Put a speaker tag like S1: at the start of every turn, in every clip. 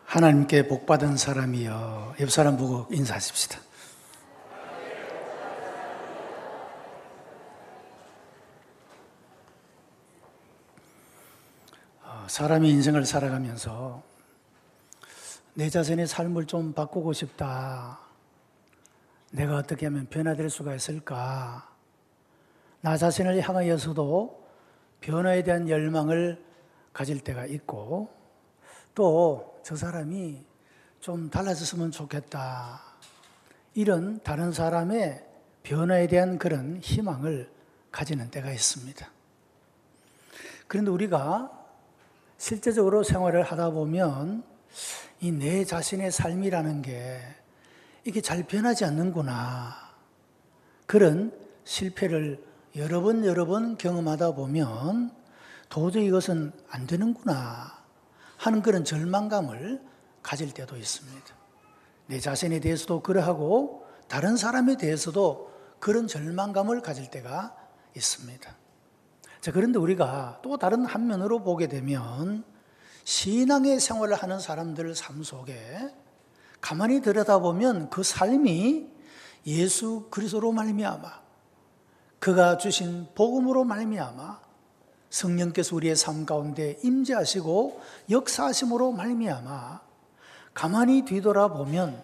S1: 하나님께 복받은 사람이여. 옆 사람 보고 인사하십시다. 사람이 인생을 살아가면서 내 자신의 삶을 좀 바꾸고 싶다. 내가 어떻게 하면 변화될 수가 있을까? 나 자신을 향하여서도 변화에 대한 열망을 가질 때가 있고, 또 저 사람이 좀 달라졌으면 좋겠다. 이런 다른 사람의 변화에 대한 그런 희망을 가지는 때가 있습니다. 그런데 우리가 실제적으로 생활을 하다 보면 이 내 자신의 삶이라는 게 이게 잘 변하지 않는구나. 그런 실패를 여러 번 경험하다 보면 도저히 이것은 안 되는구나 하는 그런 절망감을 가질 때도 있습니다. 내 자신에 대해서도 그러하고 다른 사람에 대해서도 그런 절망감을 가질 때가 있습니다. 자, 그런데 우리가 또 다른 한 면으로 보게 되면 신앙의 생활을 하는 사람들 삶 속에 가만히 들여다보면 그 삶이 예수 그리스도로 말미암아, 그가 주신 복음으로 말미암아, 성령께서 우리의 삶 가운데 임재하시고 역사하심으로 말미암아 가만히 뒤돌아보면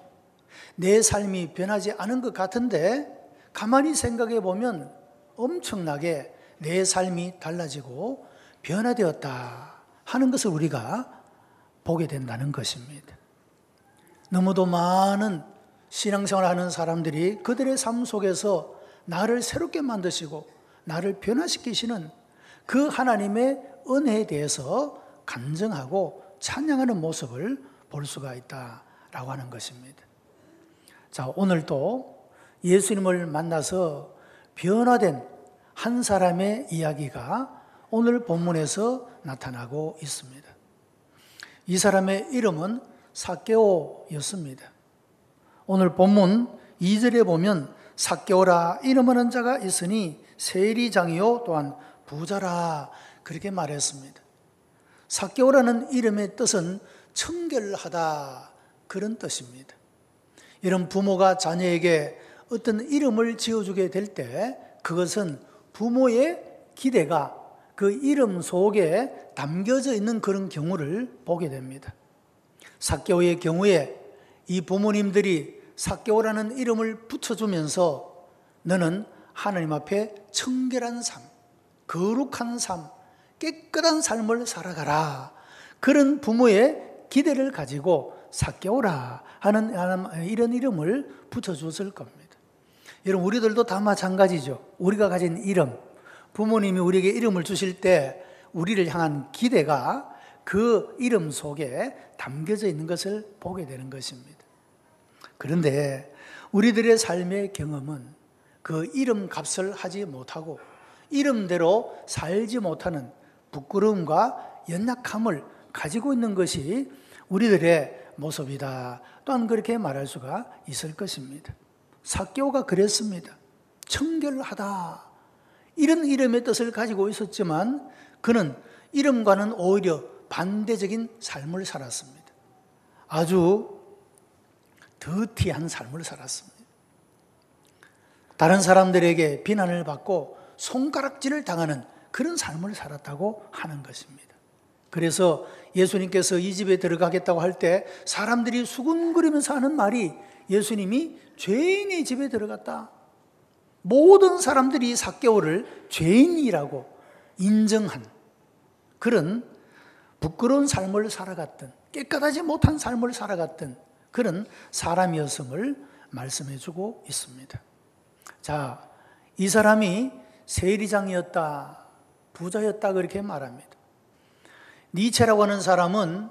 S1: 내 삶이 변하지 않은 것 같은데 가만히 생각해 보면 엄청나게 내 삶이 달라지고 변화되었다 하는 것을 우리가 보게 된다는 것입니다. 너무도 많은 신앙생활을 하는 사람들이 그들의 삶 속에서 나를 새롭게 만드시고 나를 변화시키시는 그 하나님의 은혜에 대해서 간증하고 찬양하는 모습을 볼 수가 있다라고 하는 것입니다. 자, 오늘도 예수님을 만나서 변화된 한 사람의 이야기가 오늘 본문에서 나타나고 있습니다. 이 사람의 이름은 삭개오였습니다. 오늘 본문 2절에 보면 삭개오라 이름 없는 자가 있으니 세리장이요 또한 부자라 그렇게 말했습니다. 삭개오라는 이름의 뜻은 청결하다 그런 뜻입니다. 이런 부모가 자녀에게 어떤 이름을 지어주게 될 때 그것은 부모의 기대가 그 이름 속에 담겨져 있는 그런 경우를 보게 됩니다. 삭개오의 경우에 이 부모님들이 삭개오라는 이름을 붙여주면서 너는 하나님 앞에 청결한 삶, 거룩한 삶, 깨끗한 삶을 살아가라. 그런 부모의 기대를 가지고 삭개오라 하는 이런 이름을 붙여줬을 겁니다. 여러분, 우리들도 다 마찬가지죠. 우리가 가진 이름, 부모님이 우리에게 이름을 주실 때 우리를 향한 기대가 그 이름 속에 담겨져 있는 것을 보게 되는 것입니다. 그런데 우리들의 삶의 경험은 그 이름 값을 하지 못하고 이름대로 살지 못하는 부끄러움과 연약함을 가지고 있는 것이 우리들의 모습이다. 또한 그렇게 말할 수가 있을 것입니다. 삭개오가 그랬습니다. 청결하다. 이런 이름의 뜻을 가지고 있었지만 그는 이름과는 오히려 반대적인 삶을 살았습니다. 아주 더티한 삶을 살았습니다. 다른 사람들에게 비난을 받고 손가락질을 당하는 그런 삶을 살았다고 하는 것입니다. 그래서 예수님께서 이 집에 들어가겠다고 할 때 사람들이 수군거리면서 하는 말이 예수님이 죄인의 집에 들어갔다. 모든 사람들이 삭개오를 죄인이라고 인정한 그런 부끄러운 삶을 살아갔던, 깨끗하지 못한 삶을 살아갔던 그런 사람이었음을 말씀해 주고 있습니다. 자, 이 사람이 세리장이었다, 부자였다 그렇게 말합니다. 니체라고 하는 사람은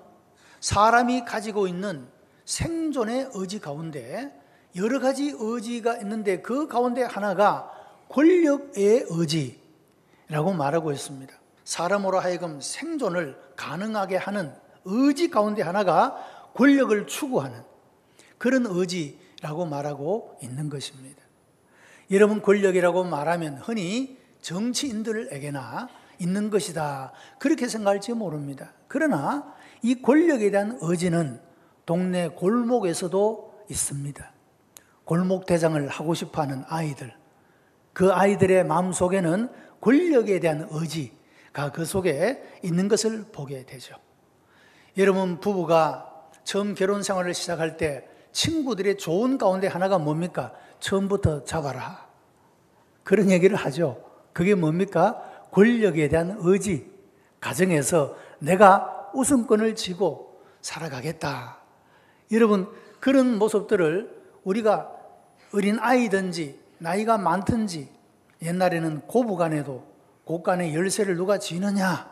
S1: 사람이 가지고 있는 생존의 의지 가운데 여러 가지 의지가 있는데 그 가운데 하나가 권력의 의지라고 말하고 있습니다. 사람으로 하여금 생존을 가능하게 하는 의지 가운데 하나가 권력을 추구하는 그런 의지라고 말하고 있는 것입니다. 여러분, 권력이라고 말하면 흔히 정치인들에게나 있는 것이다 그렇게 생각할지 모릅니다. 그러나 이 권력에 대한 의지는 동네 골목에서도 있습니다. 골목 대장을 하고 싶어하는 아이들, 그 아이들의 마음속에는 권력에 대한 의지가 그 속에 있는 것을 보게 되죠. 여러분, 부부가 처음 결혼 생활을 시작할 때 친구들의 좋은 가운데 하나가 뭡니까? 처음부터 잡아라, 그런 얘기를 하죠. 그게 뭡니까? 권력에 대한 의지. 가정에서 내가 우선권을 쥐고 살아가겠다. 여러분, 그런 모습들을 우리가 어린 아이든지 나이가 많든지, 옛날에는 고부간에도 곳간의 열쇠를 누가 쥐느냐,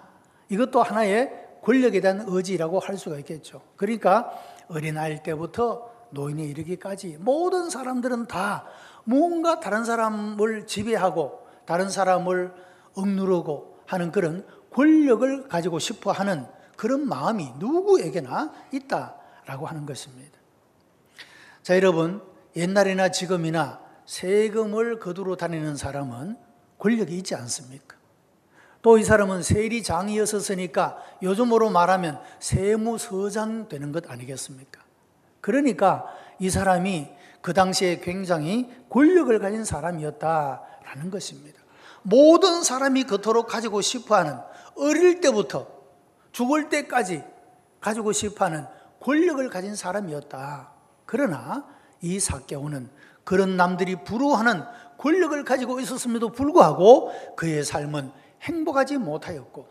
S1: 이것도 하나의 권력에 대한 의지라고 할 수가 있겠죠. 그러니까 어린아이일 때부터 노인에 이르기까지 모든 사람들은 다 뭔가 다른 사람을 지배하고 다른 사람을 억누르고 하는 그런 권력을 가지고 싶어 하는 그런 마음이 누구에게나 있다라고 하는 것입니다. 자, 여러분, 옛날이나 지금이나 세금을 거두러 다니는 사람은 권력이 있지 않습니까? 또 이 사람은 세리장이었으니까 요즘으로 말하면 세무서장 되는 것 아니겠습니까? 그러니까 이 사람이 그 당시에 굉장히 권력을 가진 사람이었다라는 것입니다. 모든 사람이 그토록 가지고 싶어하는, 어릴 때부터 죽을 때까지 가지고 싶어하는 권력을 가진 사람이었다. 그러나 이 삭개오는 그런 남들이 부러워하는 권력을 가지고 있었음에도 불구하고 그의 삶은 행복하지 못하였고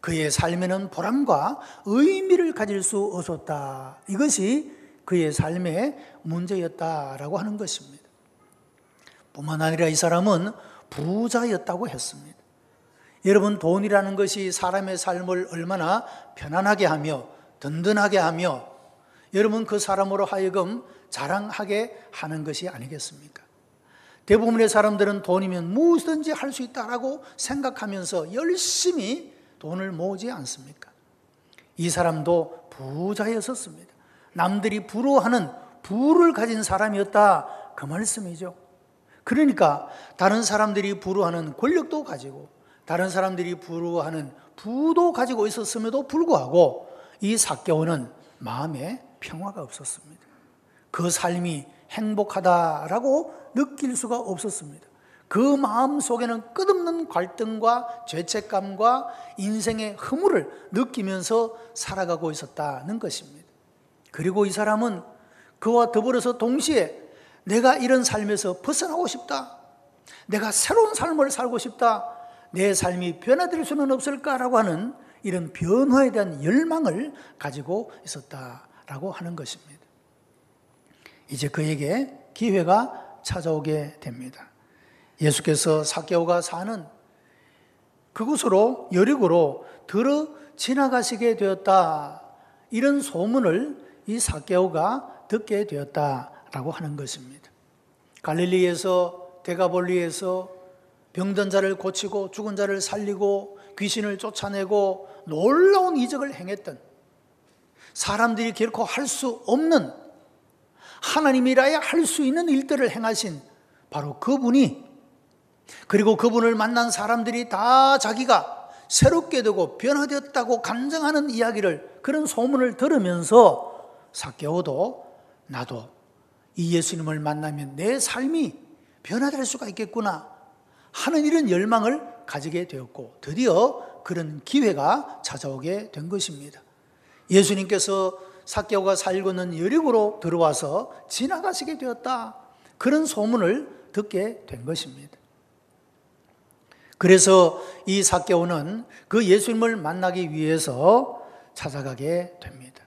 S1: 그의 삶에는 보람과 의미를 가질 수 없었다. 이것이 그의 삶의 문제였다라고 하는 것입니다. 뿐만 아니라 이 사람은 부자였다고 했습니다. 여러분, 돈이라는 것이 사람의 삶을 얼마나 편안하게 하며 든든하게 하며 여러분 그 사람으로 하여금 자랑하게 하는 것이 아니겠습니까? 대부분의 사람들은 돈이면 무엇이든지 할 수 있다라고 생각하면서 열심히 돈을 모으지 않습니까? 이 사람도 부자였었습니다. 남들이 부러워하는 부를 가진 사람이었다, 그 말씀이죠. 그러니까 다른 사람들이 부러워하는 권력도 가지고 다른 사람들이 부러워하는 부도 가지고 있었음에도 불구하고 이 삭개오는 마음에 평화가 없었습니다. 그 삶이 행복하다라고 느낄 수가 없었습니다. 그 마음 속에는 끝없는 갈등과 죄책감과 인생의 허물을 느끼면서 살아가고 있었다는 것입니다. 그리고 이 사람은 그와 더불어서 동시에 내가 이런 삶에서 벗어나고 싶다, 내가 새로운 삶을 살고 싶다, 내 삶이 변화될 수는 없을까라고 하는 이런 변화에 대한 열망을 가지고 있었다라고 하는 것입니다. 이제 그에게 기회가 찾아오게 됩니다. 예수께서 삭개오가 사는 그곳으로, 여리고로 들어 지나가시게 되었다, 이런 소문을 이 삭개오가 듣게 되었다라고 하는 것입니다. 갈릴리에서, 데가볼리에서 병든 자를 고치고 죽은 자를 살리고 귀신을 쫓아내고 놀라운 이적을 행했던, 사람들이 결코 할 수 없는, 하나님이라야 할 수 있는 일들을 행하신 바로 그분이, 그리고 그분을 만난 사람들이 다 자기가 새롭게 되고 변화되었다고 간증하는 이야기를, 그런 소문을 들으면서 삭개오도 나도 이 예수님을 만나면 내 삶이 변화될 수가 있겠구나 하는 이런 열망을 가지게 되었고 드디어 그런 기회가 찾아오게 된 것입니다. 예수님께서 삭개오가 살고 있는 여리고로 들어와서 지나가시게 되었다, 그런 소문을 듣게 된 것입니다. 그래서 이 삭개오는 그 예수님을 만나기 위해서 찾아가게 됩니다.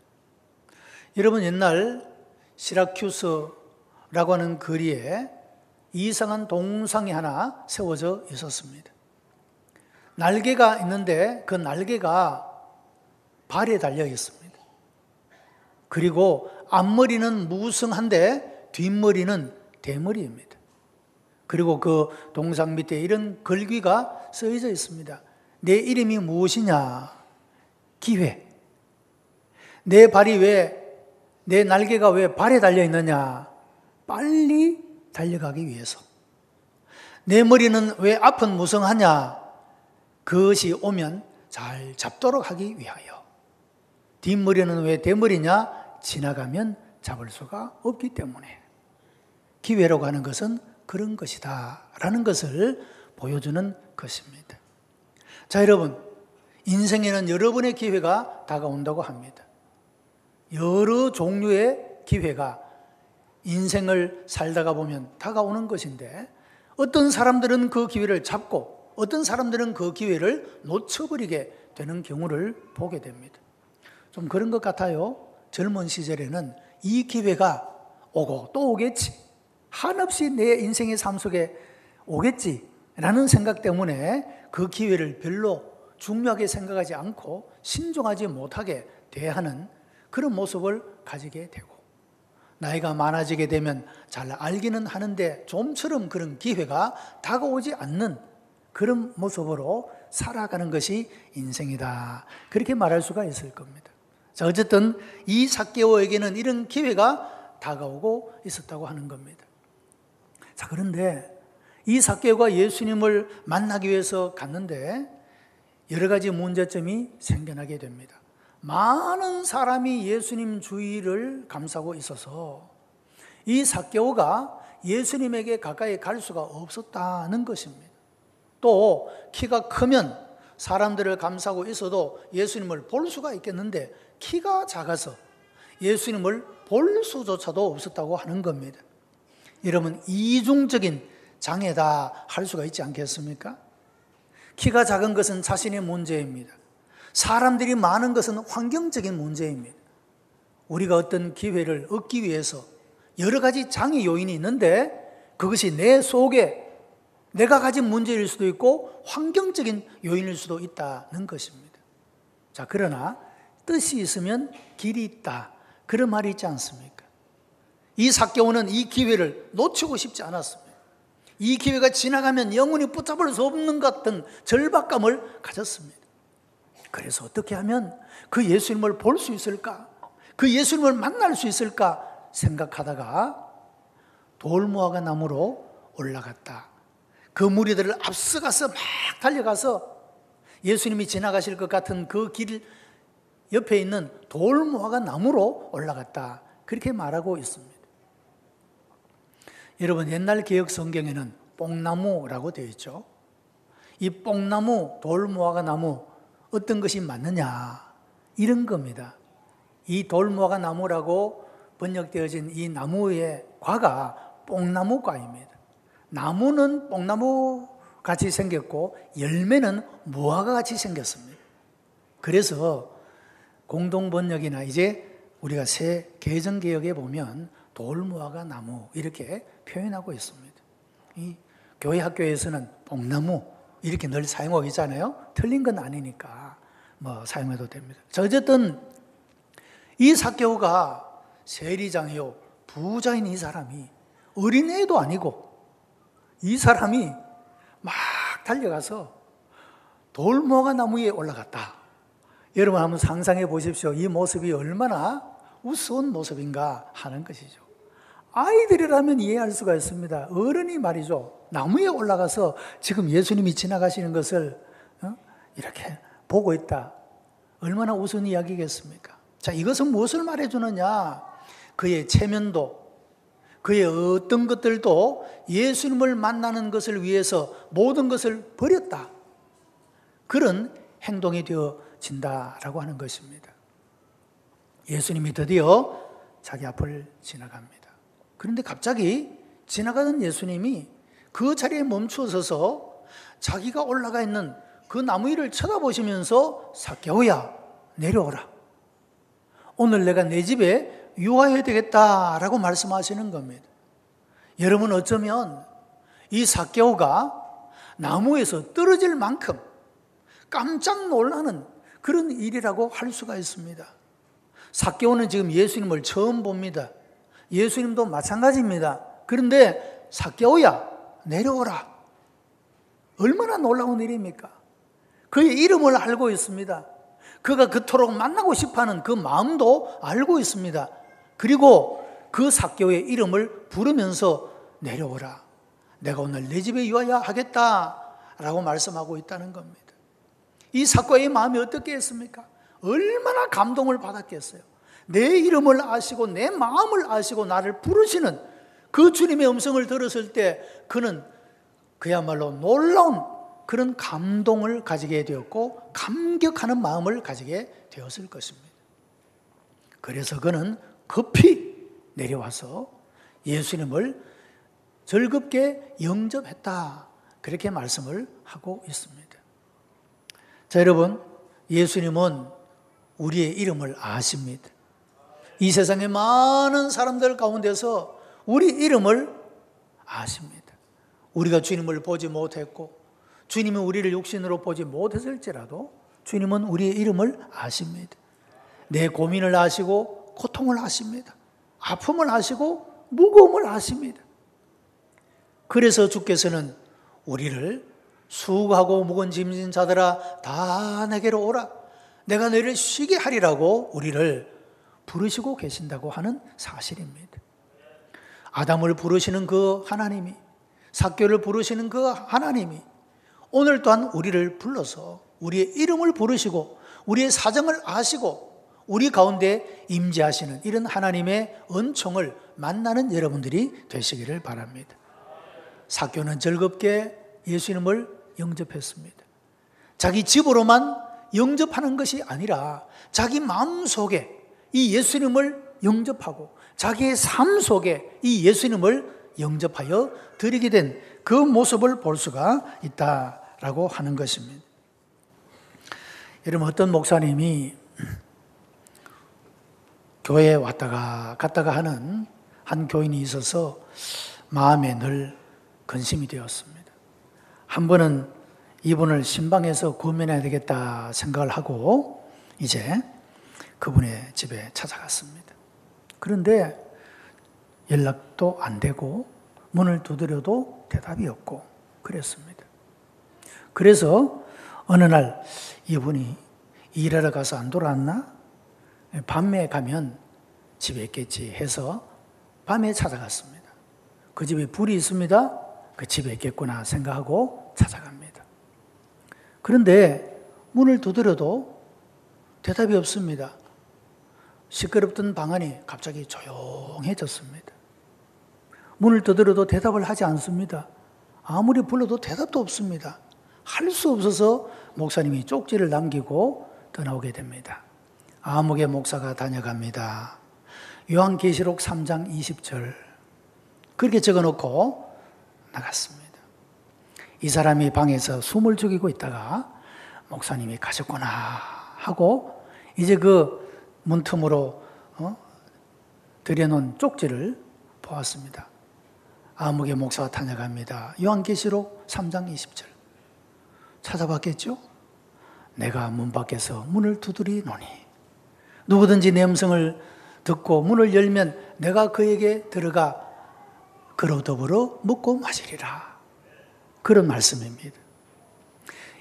S1: 여러분, 옛날 시라큐스라고 하는 거리에 이상한 동상이 하나 세워져 있었습니다. 날개가 있는데 그 날개가 발에 달려 있습니다. 그리고 앞머리는 무성한데 뒷머리는 대머리입니다. 그리고 그 동상 밑에 이런 글귀가 쓰여져 있습니다. 내 이름이 무엇이냐? 기회. 내 발이 내 날개가 왜 발에 달려 있느냐? 빨리 달려가기 위해서. 내 머리는 왜 앞은 무성하냐? 그것이 오면 잘 잡도록 하기 위하여. 뒷머리는 왜 대머리냐? 지나가면 잡을 수가 없기 때문에 기회라고 하는 것은 그런 것이다 라는 것을 보여주는 것입니다. 자, 여러분, 인생에는 여러 번의 기회가 다가온다고 합니다. 여러 종류의 기회가 인생을 살다가 보면 다가오는 것인데, 어떤 사람들은 그 기회를 잡고 어떤 사람들은 그 기회를 놓쳐버리게 되는 경우를 보게 됩니다. 좀 그런 것 같아요. 젊은 시절에는 이 기회가 오고 또 오겠지, 한없이 내 인생의 삶 속에 오겠지 라는 생각 때문에 그 기회를 별로 중요하게 생각하지 않고 신중하지 못하게 대하는 그런 모습을 가지게 되고, 나이가 많아지게 되면 잘 알기는 하는데 좀처럼 그런 기회가 다가오지 않는 그런 모습으로 살아가는 것이 인생이다, 그렇게 말할 수가 있을 겁니다. 자, 어쨌든 이 삭개오에게는 이런 기회가 다가오고 있었다고 하는 겁니다. 자, 그런데 이 삭개오가 예수님을 만나기 위해서 갔는데 여러 가지 문제점이 생겨나게 됩니다. 많은 사람이 예수님 주위를 감싸고 있어서 이 삭개오가 예수님에게 가까이 갈 수가 없었다는 것입니다. 또 키가 크면 사람들을 감싸고 있어도 예수님을 볼 수가 있겠는데 키가 작아서 예수님을 볼 수조차도 없었다고 하는 겁니다. 여러분, 이중적인 장애다 할 수가 있지 않겠습니까? 키가 작은 것은 자신의 문제입니다. 사람들이 많은 것은 환경적인 문제입니다. 우리가 어떤 기회를 얻기 위해서 여러 가지 장애 요인이 있는데 그것이 내 속에 내가 가진 문제일 수도 있고 환경적인 요인일 수도 있다는 것입니다. 자, 그러나 뜻이 있으면 길이 있다, 그런 말이 있지 않습니까? 이 삭개오는 이 기회를 놓치고 싶지 않았습니다. 이 기회가 지나가면 영원히 붙잡을 수 없는 것 같은 절박감을 가졌습니다. 그래서 어떻게 하면 그 예수님을 볼 수 있을까? 그 예수님을 만날 수 있을까 생각하다가 돌무화과 나무로 올라갔다. 그 무리들을 앞서가서 막 달려가서 예수님이 지나가실 것 같은 그 길 옆에 있는 돌무화과 나무로 올라갔다, 그렇게 말하고 있습니다. 여러분, 옛날 개역 성경에는 뽕나무라고 되어 있죠. 이 뽕나무, 돌무화과 나무 어떤 것이 맞느냐, 이런 겁니다. 이 돌무화과 나무라고 번역되어진 이 나무의 과가 뽕나무과입니다. 나무는 뽕나무 같이 생겼고 열매는 무화과 같이 생겼습니다. 그래서 공동번역이나 이제 우리가 새 개정개역에 보면 돌무화과 나무 이렇게 표현하고 있습니다. 이 교회 학교에서는 뽕나무 이렇게 늘 사용하고 있잖아요. 틀린 건 아니니까 뭐 사용해도 됩니다. 자, 어쨌든 이 삭개오가 세리장이요 부자인 이 사람이 어린애도 아니고 이 사람이 막 달려가서 돌무화과 나무에 올라갔다. 여러분 한번 상상해 보십시오. 이 모습이 얼마나 우스운 모습인가 하는 것이죠. 아이들이라면 이해할 수가 있습니다. 어른이 말이죠, 나무에 올라가서 지금 예수님이 지나가시는 것을 이렇게 보고 있다. 얼마나 우스운 이야기겠습니까? 자, 이것은 무엇을 말해주느냐? 그의 체면도, 그의 어떤 것들도 예수님을 만나는 것을 위해서 모든 것을 버렸다, 그런 행동이 되어진다라고 하는 것입니다. 예수님이 드디어 자기 앞을 지나갑니다. 그런데 갑자기 지나가던 예수님이 그 자리에 멈추어서서 자기가 올라가 있는 그 나무 위를 쳐다보시면서 삭개오야, 내려오라. 오늘 내가 내 집에 유하여야 되겠다라고 말씀하시는 겁니다. 여러분, 어쩌면 이 삭개오가 나무에서 떨어질 만큼 깜짝 놀라는 그런 일이라고 할 수가 있습니다. 삭개오는 지금 예수님을 처음 봅니다. 예수님도 마찬가지입니다. 그런데 삭개오야, 내려오라. 얼마나 놀라운 일입니까? 그의 이름을 알고 있습니다. 그가 그토록 만나고 싶어하는 그 마음도 알고 있습니다. 그리고 그 삭개오의 이름을 부르면서 내려오라. 내가 오늘 내 집에 유하여 하겠다라고 말씀하고 있다는 겁니다. 이 삭개오의 마음이 어떻게 했습니까? 얼마나 감동을 받았겠어요. 내 이름을 아시고 내 마음을 아시고 나를 부르시는 그 주님의 음성을 들었을 때 그는 그야말로 놀라운 그런 감동을 가지게 되었고 감격하는 마음을 가지게 되었을 것입니다. 그래서 그는 급히 내려와서 예수님을 즐겁게 영접했다, 그렇게 말씀을 하고 있습니다. 자, 여러분, 예수님은 우리의 이름을 아십니다. 이 세상의 많은 사람들 가운데서 우리 이름을 아십니다. 우리가 주님을 보지 못했고 주님이 우리를 육신으로 보지 못했을지라도 주님은 우리의 이름을 아십니다. 내 고민을 아시고 고통을 아십니다. 아픔을 아시고 무거움을 아십니다. 그래서 주께서는 우리를 수고하고 무거운 짐진 자들아 다 내게로 오라, 내가 너희를 쉬게 하리라고 우리를 부르시고 계신다고 하는 사실입니다. 아담을 부르시는 그 하나님이, 삭개오를 부르시는 그 하나님이 오늘 또한 우리를 불러서 우리의 이름을 부르시고 우리의 사정을 아시고 우리 가운데 임재하시는 이런 하나님의 은총을 만나는 여러분들이 되시기를 바랍니다. 삭개오는 즐겁게 예수님을 영접했습니다. 자기 집으로만 영접하는 것이 아니라 자기 마음속에 이 예수님을 영접하고 자기의 삶 속에 이 예수님을 영접하여 드리게 된 그 모습을 볼 수가 있다라고 하는 것입니다. 여러분, 어떤 목사님이 교회에 왔다가 갔다가 하는 한 교인이 있어서 마음에 늘 근심이 되었습니다. 한 번은 이분을 신방에서 구원해야 되겠다 생각을 하고 이제 그분의 집에 찾아갔습니다. 그런데 연락도 안 되고 문을 두드려도 대답이 없고 그랬습니다. 그래서 어느 날 이분이 일하러 가서 안 돌아왔나? 밤에 가면 집에 있겠지 해서 밤에 찾아갔습니다. 그 집에 불이 있습니다. 그 집에 있겠구나 생각하고 찾아갑니다. 그런데 문을 두드려도 대답이 없습니다. 시끄럽던 방 안이 갑자기 조용해졌습니다. 문을 두드려도 대답을 하지 않습니다. 아무리 불러도 대답도 없습니다. 할 수 없어서 목사님이 쪽지를 남기고 떠나오게 됩니다. 아무개 목사가 다녀갑니다. 요한계시록 3장 20절 그렇게 적어놓고 나갔습니다. 이 사람이 방에서 숨을 죽이고 있다가 목사님이 가셨구나 하고 이제 그 문틈으로 들여놓은 쪽지를 보았습니다. 아무개 목사가 다녀갑니다. 요한계시록 3장 20절 찾아봤겠죠? 내가 문 밖에서 문을 두드리노니 누구든지 내 음성을 듣고 문을 열면 내가 그에게 들어가 그로 더불어 먹고 마시리라. 그런 말씀입니다.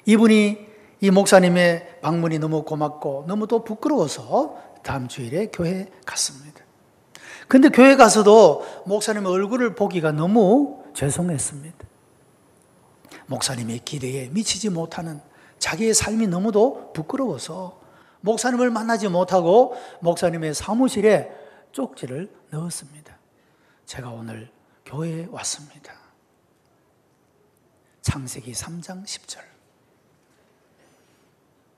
S1: 이분이 이 목사님의 방문이 너무 고맙고 너무 또 부끄러워서 다음 주일에 교회에 갔습니다. 근데 교회 가서도 목사님의 얼굴을 보기가 너무 죄송했습니다. 목사님의 기대에 미치지 못하는 자기의 삶이 너무도 부끄러워서 목사님을 만나지 못하고 목사님의 사무실에 쪽지를 넣었습니다. 제가 오늘 교회에 왔습니다. 창세기 3장 10절.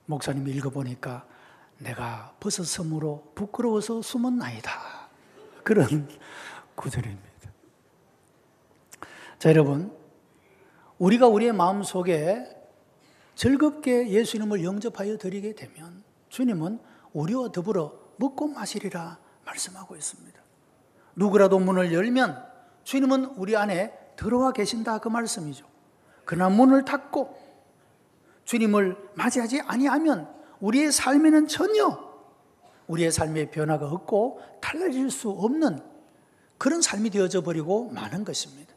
S1: 목사님이 읽어보니까 내가 버섯섬으로 부끄러워서 숨었나이다. 그런 구절입니다. 자, 여러분, 우리가 우리의 마음속에 즐겁게 예수님을 영접하여 드리게 되면 주님은 우리와 더불어 먹고 마시리라 말씀하고 있습니다. 누구라도 문을 열면 주님은 우리 안에 들어와 계신다 그 말씀이죠. 그러나 문을 닫고 주님을 맞이하지 아니하면 우리의 삶에는 전혀 우리의 삶의 변화가 없고 달라질 수 없는 그런 삶이 되어져 버리고 마는 것입니다.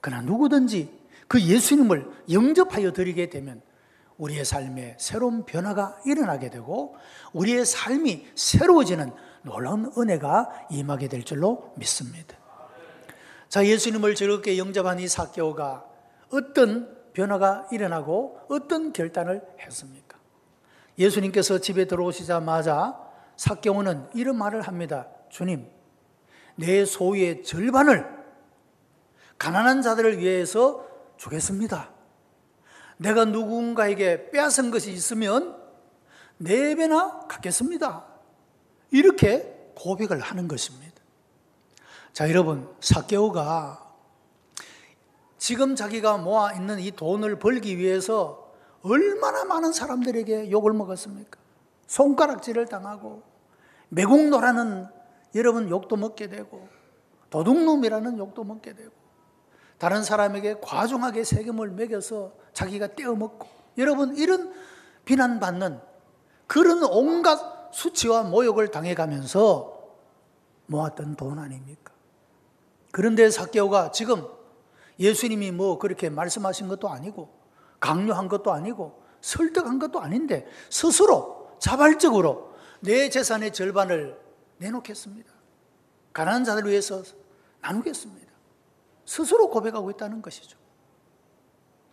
S1: 그러나 누구든지 그 예수님을 영접하여 드리게 되면 우리의 삶에 새로운 변화가 일어나게 되고 우리의 삶이 새로워지는 놀라운 은혜가 임하게 될 줄로 믿습니다. 자, 예수님을 즐겁게 영접한 이 삭개오가 어떤 변화가 일어나고 어떤 결단을 했습니까? 예수님께서 집에 들어오시자마자 삭개오는 이런 말을 합니다. 주님, 내 소유의 절반을 가난한 자들을 위해서 주겠습니다. 내가 누군가에게 빼앗은 것이 있으면 4배나 갚겠습니다. 이렇게 고백을 하는 것입니다. 자, 여러분, 삭개오가 지금 자기가 모아 있는 이 돈을 벌기 위해서 얼마나 많은 사람들에게 욕을 먹었습니까? 손가락질을 당하고 매국노라는 여러분 욕도 먹게 되고 도둑놈이라는 욕도 먹게 되고 다른 사람에게 과중하게 세금을 매겨서 자기가 떼어먹고 여러분 이런 비난받는 그런 온갖 수치와 모욕을 당해가면서 모았던 돈 아닙니까? 그런데 삭개오가 지금 예수님이 뭐 그렇게 말씀하신 것도 아니고 강요한 것도 아니고 설득한 것도 아닌데 스스로 자발적으로 내 재산의 절반을 내놓겠습니다. 가난한 자들을 위해서 나누겠습니다. 스스로 고백하고 있다는 것이죠.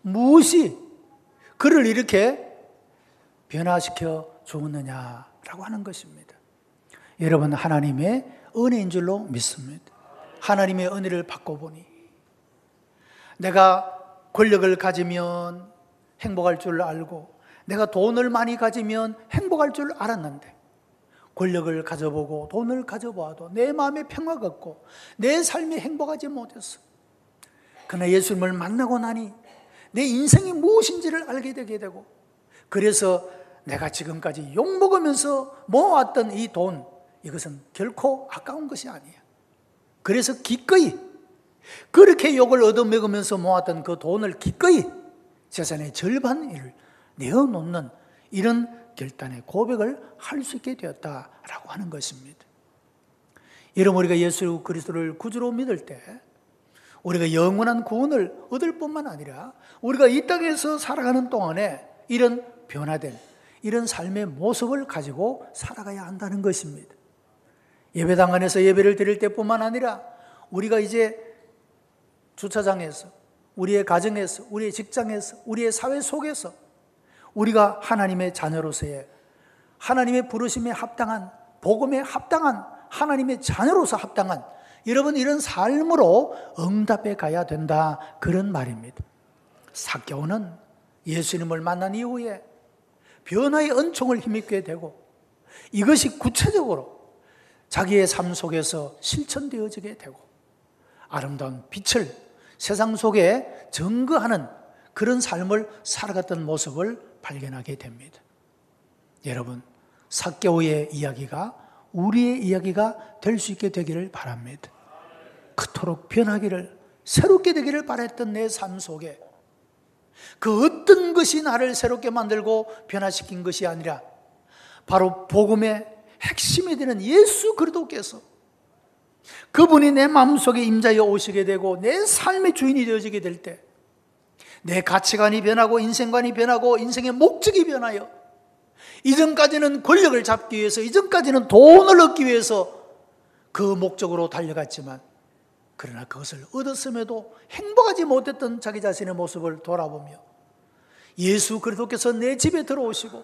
S1: 무엇이 그를 이렇게 변화시켜 주었느냐라고 하는 것입니다. 여러분, 하나님의 은혜인 줄로 믿습니다. 하나님의 은혜를 받고 보니 내가 권력을 가지면 행복할 줄 알고 내가 돈을 많이 가지면 행복할 줄 알았는데 권력을 가져보고 돈을 가져보아도 내 마음에 평화가 없고 내 삶이 행복하지 못했어. 그러나 예수님을 만나고 나니 내 인생이 무엇인지를 알게 되게 되고 그래서 내가 지금까지 욕먹으면서 모아왔던 이 돈, 이것은 결코 아까운 것이 아니야. 그래서 기꺼이 그렇게 욕을 얻어먹으면서 모았던 그 돈을 기꺼이 재산의 절반을 내어놓는 이런 결단의 고백을 할 수 있게 되었다라고 하는 것입니다. 여러분, 우리가 예수 그리스도를 구주로 믿을 때 우리가 영원한 구원을 얻을 뿐만 아니라 우리가 이 땅에서 살아가는 동안에 이런 변화된 이런 삶의 모습을 가지고 살아가야 한다는 것입니다. 예배당 안에서 예배를 드릴 때뿐만 아니라 우리가 이제 주차장에서 우리의 가정에서 우리의 직장에서 우리의 사회 속에서 우리가 하나님의 자녀로서의 하나님의 부르심에 합당한 복음에 합당한 하나님의 자녀로서 합당한 여러분 이런 삶으로 응답해 가야 된다 그런 말입니다. 삭개오는 예수님을 만난 이후에 변화의 은총을 힘입게 되고 이것이 구체적으로 자기의 삶 속에서 실천되어지게 되고 아름다운 빛을 세상 속에 증거하는 그런 삶을 살아갔던 모습을 발견하게 됩니다. 여러분, 삭개오의 이야기가 우리의 이야기가 될 수 있게 되기를 바랍니다. 그토록 변하기를 새롭게 되기를 바랬던 내 삶 속에 그 어떤 것이 나를 새롭게 만들고 변화시킨 것이 아니라 바로 복음의 핵심이 되는 예수 그리스도께서 그분이 내 마음속에 임자여 오시게 되고 내 삶의 주인이 되어지게 될 때 내 가치관이 변하고 인생관이 변하고 인생의 목적이 변하여 이전까지는 권력을 잡기 위해서 이전까지는 돈을 얻기 위해서 그 목적으로 달려갔지만 그러나 그것을 얻었음에도 행복하지 못했던 자기 자신의 모습을 돌아보며 예수 그리스도께서 내 집에 들어오시고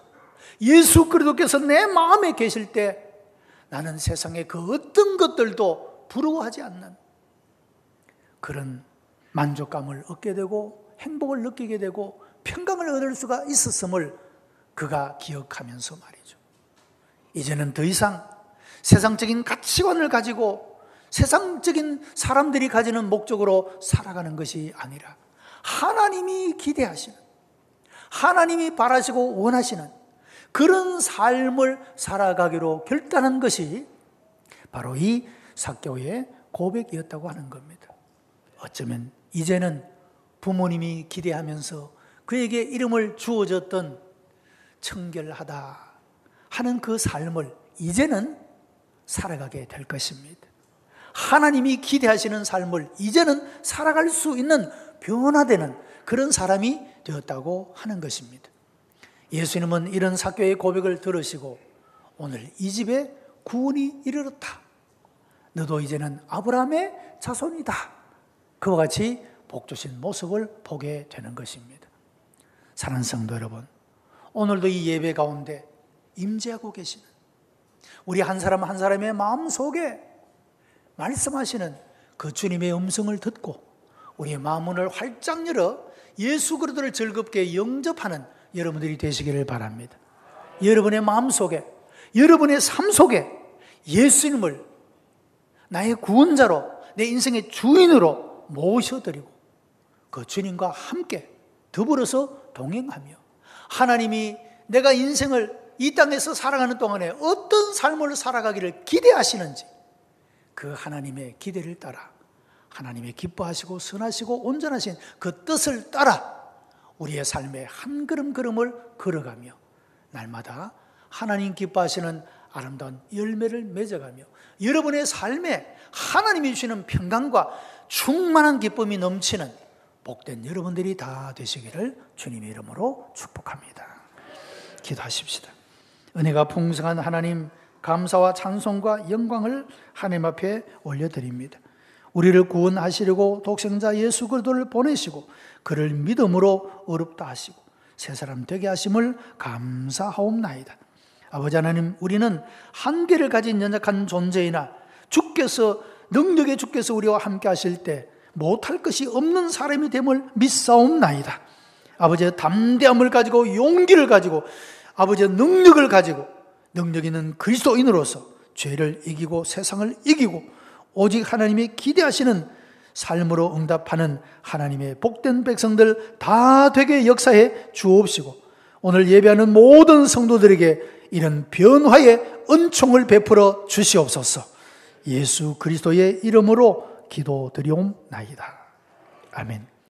S1: 예수 그리스도께서 내 마음에 계실 때 나는 세상의 그 어떤 것들도 부러워하지 않는 그런 만족감을 얻게 되고 행복을 느끼게 되고 평강을 얻을 수가 있었음을 그가 기억하면서 말이죠. 이제는 더 이상 세상적인 가치관을 가지고 세상적인 사람들이 가지는 목적으로 살아가는 것이 아니라 하나님이 기대하시는 하나님이 바라시고 원하시는 그런 삶을 살아가기로 결단한 것이 바로 이 삭개오의 고백이었다고 하는 겁니다. 어쩌면 이제는 부모님이 기대하면서 그에게 이름을 주어줬던 청결하다 하는 그 삶을 이제는 살아가게 될 것입니다. 하나님이 기대하시는 삶을 이제는 살아갈 수 있는 변화되는 그런 사람이 되었다고 하는 것입니다. 예수님은 이런 삭개오의 고백을 들으시고 오늘 이 집에 구원이 이르렀다. 너도 이제는 아브라함의 자손이다. 그와 같이 복 주신 모습을 보게 되는 것입니다. 사랑하는 성도 여러분, 오늘도 이 예배 가운데 임재하고 계시는 우리 한 사람 한 사람의 마음속에 말씀하시는 그 주님의 음성을 듣고 우리의 마음문을 활짝 열어 예수 그리스도를 즐겁게 영접하는 여러분들이 되시기를 바랍니다. 여러분의 마음속에, 여러분의 삶 속에 예수님을 나의 구원자로, 내 인생의 주인으로 모셔드리고 그 주님과 함께 더불어서 동행하며 하나님이 내가 인생을 이 땅에서 살아가는 동안에 어떤 삶을 살아가기를 기대하시는지 그 하나님의 기대를 따라 하나님의 기뻐하시고 선하시고 온전하신 그 뜻을 따라 우리의 삶의 한 걸음 걸음을 걸어가며 날마다 하나님 기뻐하시는 아름다운 열매를 맺어가며 여러분의 삶에 하나님이 주시는 평강과 충만한 기쁨이 넘치는 복된 여러분들이 다 되시기를 주님의 이름으로 축복합니다. 기도하십시다. 은혜가 풍성한 하나님, 감사와 찬송과 영광을 하나님 앞에 올려드립니다. 우리를 구원하시려고 독생자 예수 그리스도를 보내시고 그를 믿음으로 의롭다 하시고 새 사람 되게 하심을 감사하옵나이다. 아버지 하나님, 우리는 한계를 가진 연약한 존재이나 주께서 능력의 주께서 우리와 함께 하실 때 못할 것이 없는 사람이 됨을 믿사옵나이다. 아버지의 담대함을 가지고 용기를 가지고 아버지의 능력을 가지고 능력 있는 그리스도인으로서 죄를 이기고 세상을 이기고 오직 하나님이 기대하시는 삶으로 응답하는 하나님의 복된 백성들 다 되게 역사해 주옵시고 오늘 예배하는 모든 성도들에게 이런 변화의 은총을 베풀어 주시옵소서. 예수 그리스도의 이름으로 기도드리옵나이다. 아멘.